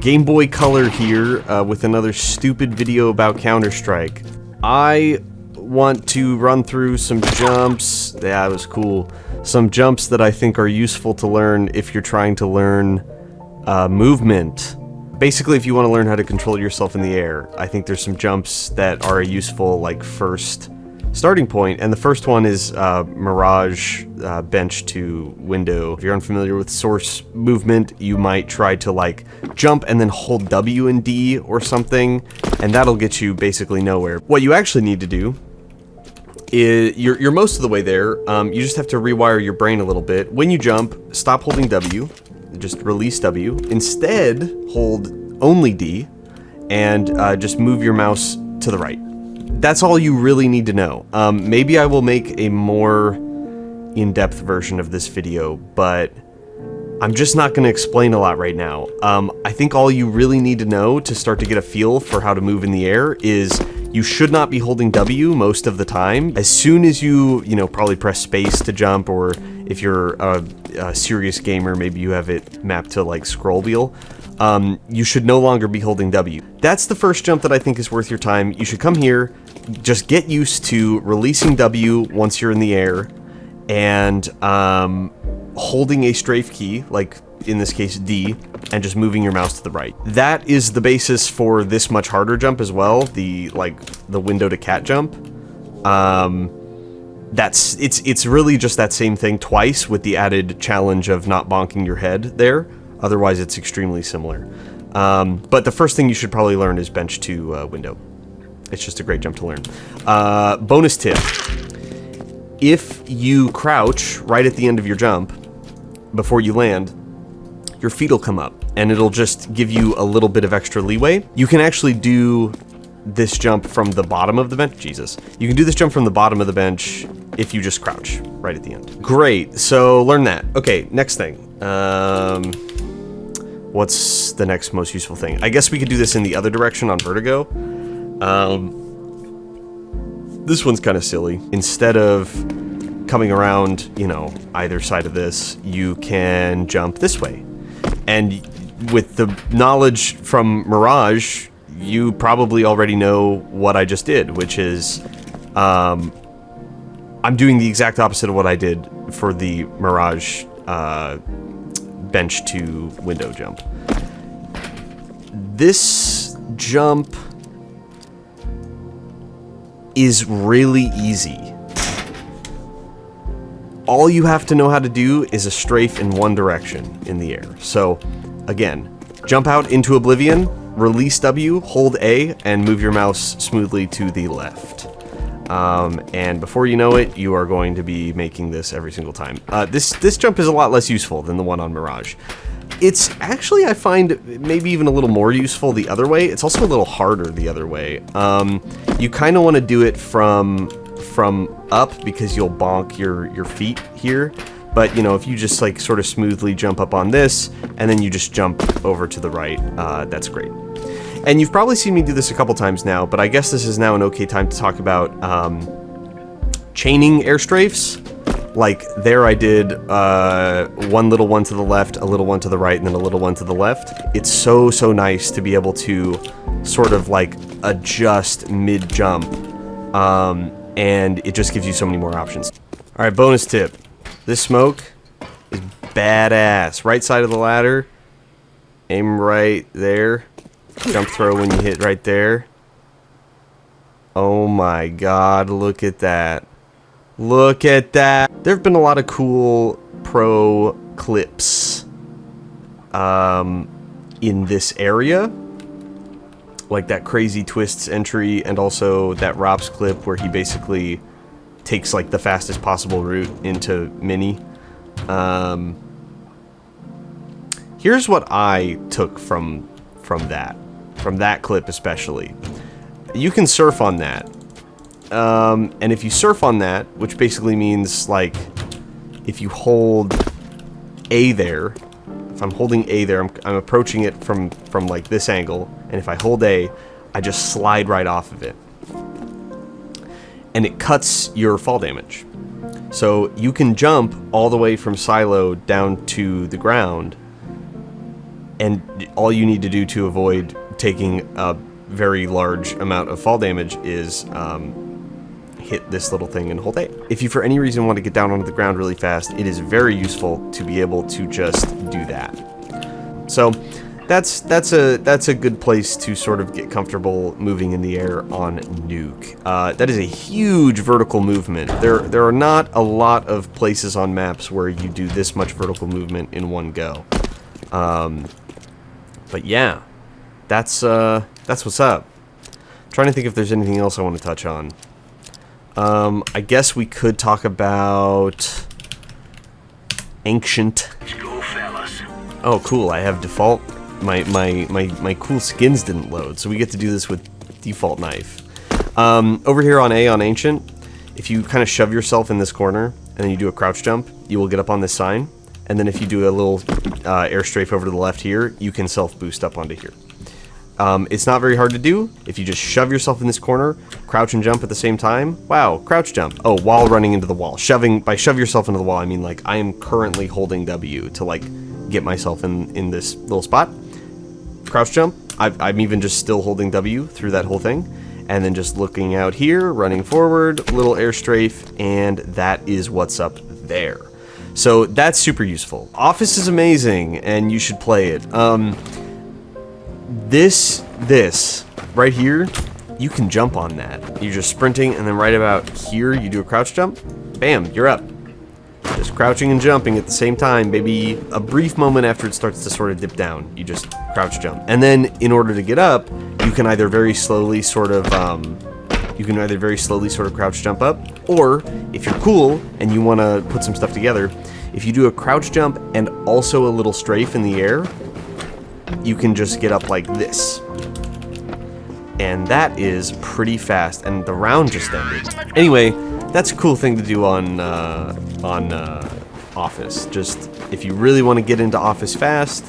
Game Boy Color here with another stupid video about Counter-Strike. I want to run through some jumps. Yeah, it was cool. Some jumps that I think are useful to learn if you're trying to learn movement. Basically, if you want to learn how to control yourself in the air, I think there's some jumps that are a useful, like, first starting point, and the first one is Mirage bench to window. If you're unfamiliar with source movement, you might try to like jump and then hold W and D or something, and that'll get you basically nowhere. What you actually need to do is, you're most of the way there, you just have to rewire your brain a little bit. When you jump, stop holding W, just release W. Instead, hold only D, and just move your mouse to the right. That's all you really need to know. Maybe I will make a more in-depth version of this video, but I'm just not going to explain a lot right now. I think all you really need to know to start to get a feel for how to move in the air is you should not be holding W most of the time. As soon as you probably press space to jump, or if you're a serious gamer, maybe you have it mapped to like scroll wheel. You should no longer be holding W. That's the first jump that I think is worth your time. You should come here, just get used to releasing W once you're in the air, and holding a strafe key, like in this case D, and just moving your mouse to the right. That is the basis for this much harder jump as well, the window to cat jump. It's really just that same thing twice with the added challenge of not bonking your head there. Otherwise, it's extremely similar. But the first thing you should probably learn is bench to window. It's just a great jump to learn. Bonus tip. If you crouch right at the end of your jump, before you land, your feet will come up, and it'll just give you a little bit of extra leeway. You can actually do this jump from the bottom of the bench. Jesus. You can do this jump from the bottom of the bench if you just crouch right at the end. Great, so learn that. Okay, next thing. What's the next most useful thing? I guess we could do this in the other direction on Vertigo. This one's kind of silly. Instead of coming around, either side of this, you can jump this way. And with the knowledge from Mirage, you probably already know what I just did, which is, I'm doing the exact opposite of what I did for the Mirage, bench to window jump. This jump is really easy. All you have to know how to do is a strafe in one direction in the air. So, again, jump out into oblivion, release W, hold A, and move your mouse smoothly to the left. And before you know it, you are going to be making this every single time. This jump is a lot less useful than the one on Mirage. It's actually, I find, maybe even a little more useful the other way. It's also a little harder the other way. You kind of want to do it from up, because you'll bonk your feet here. But, if you just, like, sort of smoothly jump up on this, and then you just jump over to the right, that's great. And you've probably seen me do this a couple times now, but I guess this is now an okay time to talk about chaining air strafes. Like, there I did one little one to the left, a little one to the right, and then a little one to the left. It's so nice to be able to sort of, like, adjust mid-jump, and it just gives you so many more options. Alright, bonus tip. This smoke is badass. Right side of the ladder, aim right there. Jump throw when you hit right there. Oh my god, look at that. Look at that. There have been a lot of cool pro clips in this area. Like that Crazy Twists entry, and also that Rops clip where he basically takes like the fastest possible route into Mini. Here's what I took from that clip especially. You can surf on that. And if you surf on that, which basically means, like, if you hold A there, if I'm holding A there, I'm approaching it from like this angle, and if I hold A, I just slide right off of it. And it cuts your fall damage. So you can jump all the way from silo down to the ground And all you need to do to avoid taking a very large amount of fall damage is hit this little thing and hold A. If you for any reason want to get down onto the ground really fast, it is very useful to be able to just do that. So that's a good place to sort of get comfortable moving in the air on Nuke. That is a huge vertical movement. There are not a lot of places on maps where you do this much vertical movement in one go. But yeah, that's what's up. I'm trying to think if there's anything else I want to touch on. I guess we could talk about Ancient. Oh, cool! I have default. My cool skins didn't load, so we get to do this with default knife. Over here on A on Ancient, if you kind of shove yourself in this corner and then you do a crouch jump, you will get up on this sign. And then if you do a little air strafe over to the left here, you can self boost up onto here. It's not very hard to do. If you just shove yourself in this corner, crouch and jump at the same time. Wow, crouch jump. Oh, while running into the wall. By shove yourself into the wall, I mean like I am currently holding W to like get myself in this little spot. Crouch jump. I'm even just still holding W through that whole thing. And then just looking out here, running forward, little air strafe, and that is what's up there. So that's super useful. Office is amazing, and you should play it. This right here, you can jump on that. You're just sprinting, and then right about here, you do a crouch jump. Bam, you're up. Just crouching and jumping at the same time, maybe a brief moment after it starts to sort of dip down. You just crouch jump. And then in order to get up, you can either very slowly sort of crouch jump up, or if you're cool and you want to put some stuff together, if you do a crouch jump and also a little strafe in the air, you can just get up like this. And that is pretty fast, and the round just ended. Anyway, that's a cool thing to do on Office. Just, if you really want to get into Office fast,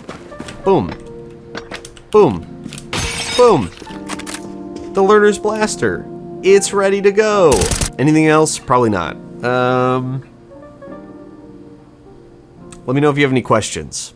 boom, boom, boom. The Learner's Blaster. It's ready to go. Anything else? Probably not. Let me know if you have any questions.